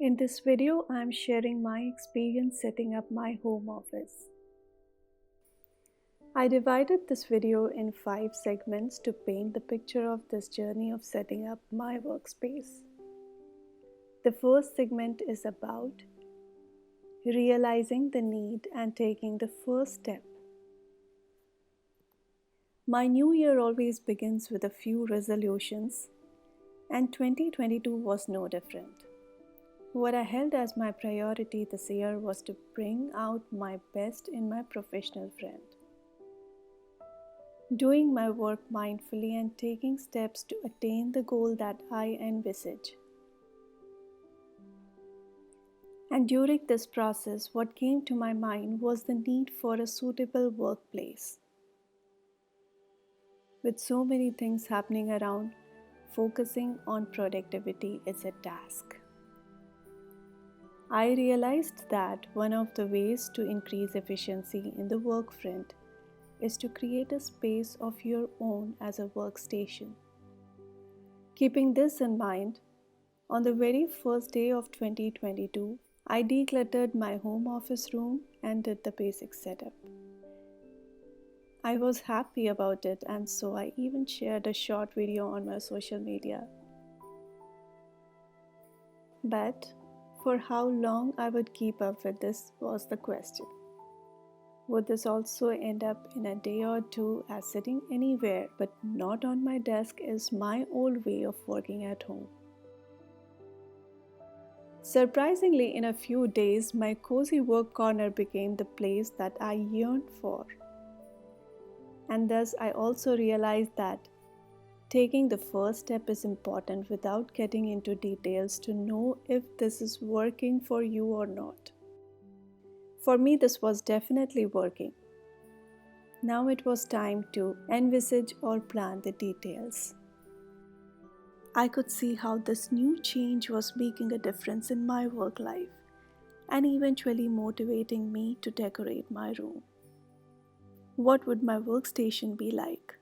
In this video, I am sharing my experience setting up my home office. I divided this video in 5 segments to paint the picture of this journey of setting up my workspace. The first segment is about realizing the need and taking the first step. My new year always begins with a few resolutions, and 2022 was no different. What I held as my priority this year was to bring out my best in my professional friend. Doing my work mindfully and taking steps to attain the goal that I envisage. And during this process, what came to my mind was the need for a suitable workplace. With so many things happening around, focusing on productivity is a task. I realized that one of the ways to increase efficiency in the work front is to create a space of your own as a workstation. Keeping this in mind, on the very first day of 2022, I decluttered my home office room and did the basic setup. I was happy about it, and so I even shared a short video on my social media. But for how long I would keep up with this was the question. Would this also end up in a day or two as sitting anywhere but not on my desk is my old way of working at home? Surprisingly, in a few days, my cozy work corner became the place that I yearned for. And thus, I also realized that taking the first step is important without getting into details to know if this is working for you or not. For me, this was definitely working. Now it was time to envisage or plan the details. I could see how this new change was making a difference in my work life and eventually motivating me to decorate my room. What would my workstation be like?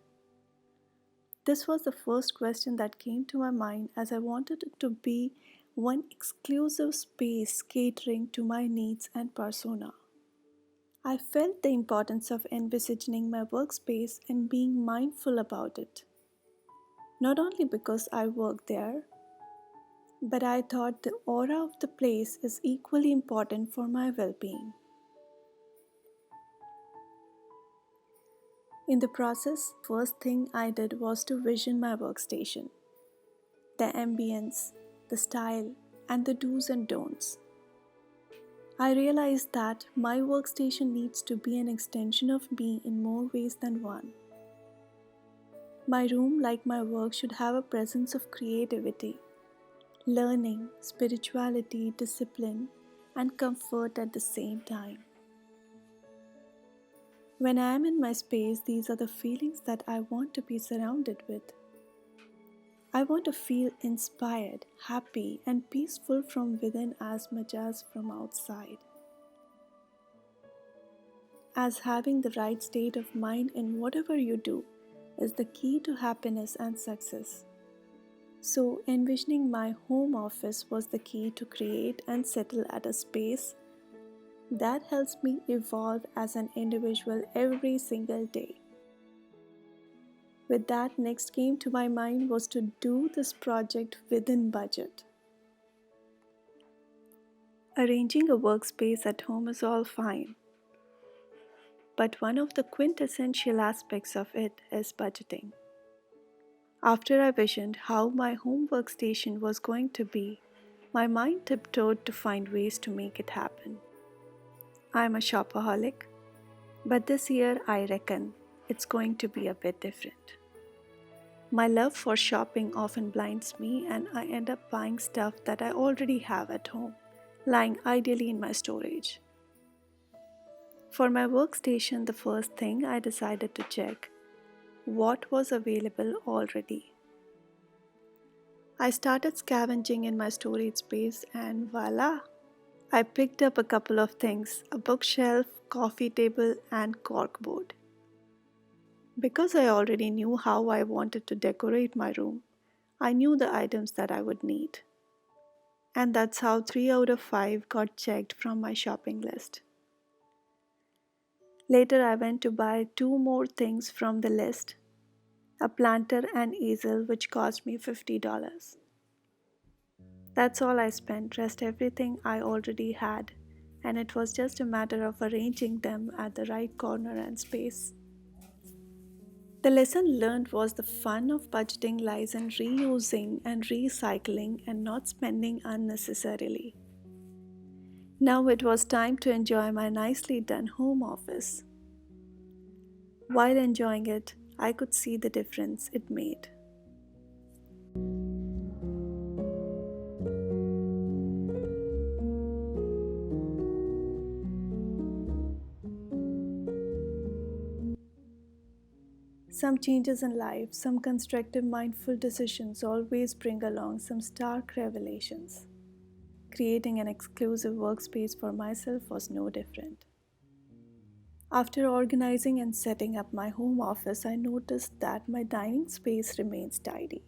This was the first question that came to my mind as I wanted it to be one exclusive space catering to my needs and persona. I felt the importance of envisaging my workspace and being mindful about it. Not only because I work there, but I thought the aura of the place is equally important for my well-being. In the process, first thing I did was to vision my workstation, the ambience, the style, and the do's and don'ts. I realized that my workstation needs to be an extension of me in more ways than one. My room, like my work, should have a presence of creativity, learning, spirituality, discipline, and comfort at the same time. When I am in my space, these are the feelings that I want to be surrounded with. I want to feel inspired, happy, and peaceful from within as much as from outside. As having the right state of mind in whatever you do is the key to happiness and success. So, envisioning my home office was the key to create and settle at a space that helps me evolve as an individual every single day. With that, next came to my mind was to do this project within budget. Arranging a workspace at home is all fine, but one of the quintessential aspects of it is budgeting. After I visioned how my home workstation was going to be, my mind tiptoed to find ways to make it happen. I'm a shopaholic, but this year I reckon it's going to be a bit different. My love for shopping often blinds me, and I end up buying stuff that I already have at home, lying ideally in my storage. For my workstation, the first thing I decided to check what was available already. I started scavenging in my storage space, and voila! I picked up a couple of things: a bookshelf, coffee table, and corkboard. Because I already knew how I wanted to decorate my room, I knew the items that I would need. And that's how 3 out of 5 got checked from my shopping list. Later, I went to buy 2 more things from the list, a planter and easel, which cost me $50. That's all I spent, rest everything I already had, and it was just a matter of arranging them at the right corner and space. The lesson learned was the fun of budgeting lies in reusing and recycling and not spending unnecessarily. Now it was time to enjoy my nicely done home office. While enjoying it, I could see the difference it made. Some changes in life, some constructive mindful decisions always bring along some stark revelations. Creating an exclusive workspace for myself was no different. After organizing and setting up my home office, I noticed that my dining space remains tidy.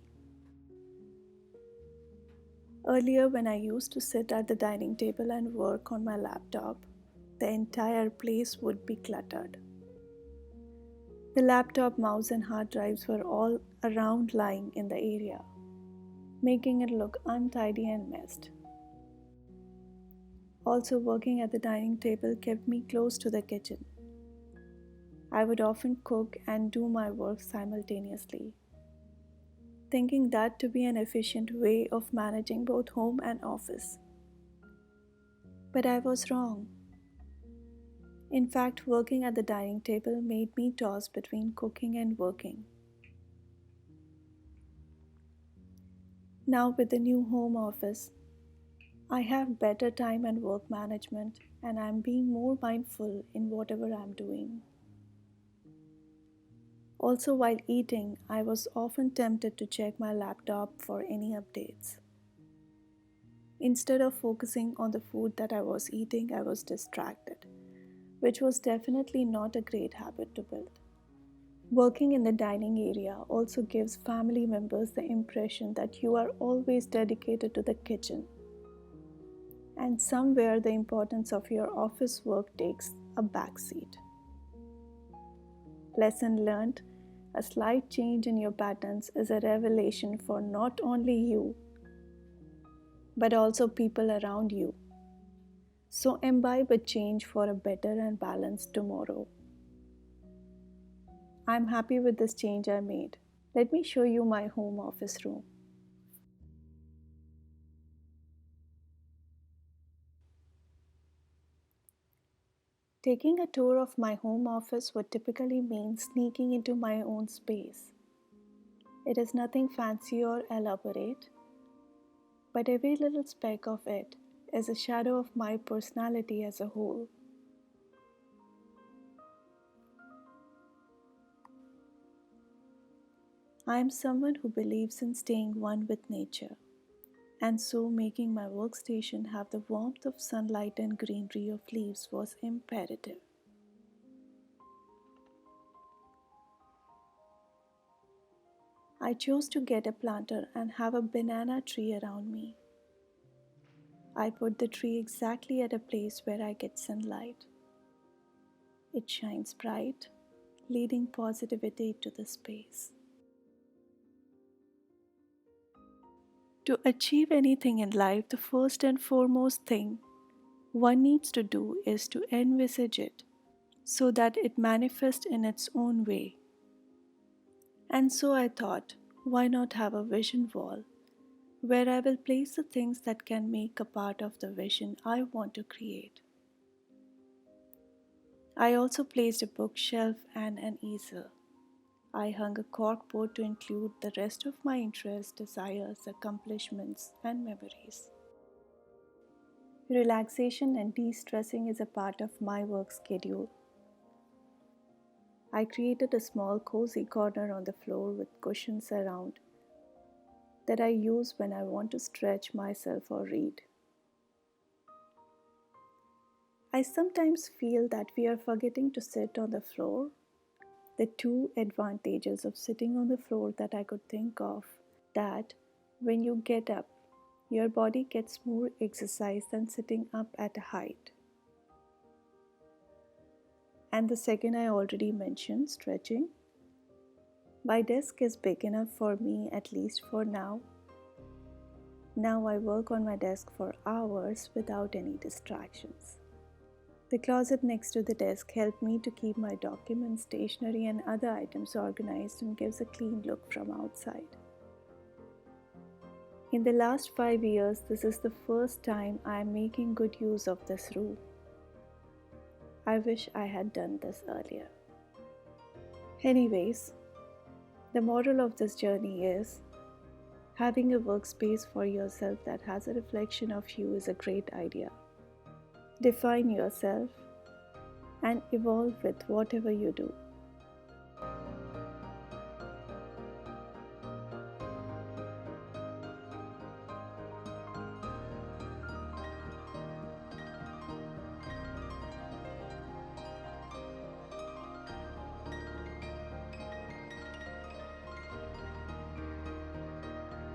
Earlier, when I used to sit at the dining table and work on my laptop, the entire place would be cluttered. The laptop, mouse, and hard drives were all around lying in the area, making it look untidy and messed. Also, working at the dining table kept me close to the kitchen. I would often cook and do my work simultaneously, thinking that to be an efficient way of managing both home and office. But I was wrong. In fact, working at the dining table made me toss between cooking and working. Now, with the new home office, I have better time and work management, and I'm being more mindful in whatever I'm doing. Also, while eating, I was often tempted to check my laptop for any updates. Instead of focusing on the food that I was eating, I was distracted, which was definitely not a great habit to build. Working in the dining area also gives family members the impression that you are always dedicated to the kitchen, and somewhere the importance of your office work takes a backseat. Lesson learned: a slight change in your patterns is a revelation for not only you, but also people around you. So imbibe a change for a better and balanced tomorrow. I'm happy with this change I made. Let me show you my home office room. Taking a tour of my home office would typically mean sneaking into my own space. It is nothing fancy or elaborate, but every little speck of it is a shadow of my personality as a whole. I am someone who believes in staying one with nature, and so making my workstation have the warmth of sunlight and greenery of leaves was imperative. I chose to get a planter and have a banana tree around me. I put the tree exactly at a place where I get sunlight. It shines bright, leading positivity to the space. To achieve anything in life, the first and foremost thing one needs to do is to envisage it so that it manifests in its own way. And so I thought, why not have a vision wall where I will place the things that can make a part of the vision I want to create. I also placed a bookshelf and an easel. I hung a corkboard to include the rest of my interests, desires, accomplishments, and memories. Relaxation and de stressing is a part of my work schedule. I created a small cozy corner on the floor with cushions around that I use when I want to stretch myself or read. I sometimes feel that we are forgetting to sit on the floor. The two advantages of sitting on the floor that I could think of: that when you get up, your body gets more exercise than sitting up at a height. And the second I already mentioned, stretching. My desk is big enough for me, at least for now. Now I work on my desk for hours without any distractions. The closet next to the desk helped me to keep my documents, stationery, and other items organized and gives a clean look from outside. In the last 5 years, this is the first time I am making good use of this rule. I wish I had done this earlier. Anyways, the moral of this journey is having a workspace for yourself that has a reflection of you is a great idea. Define yourself and evolve with whatever you do.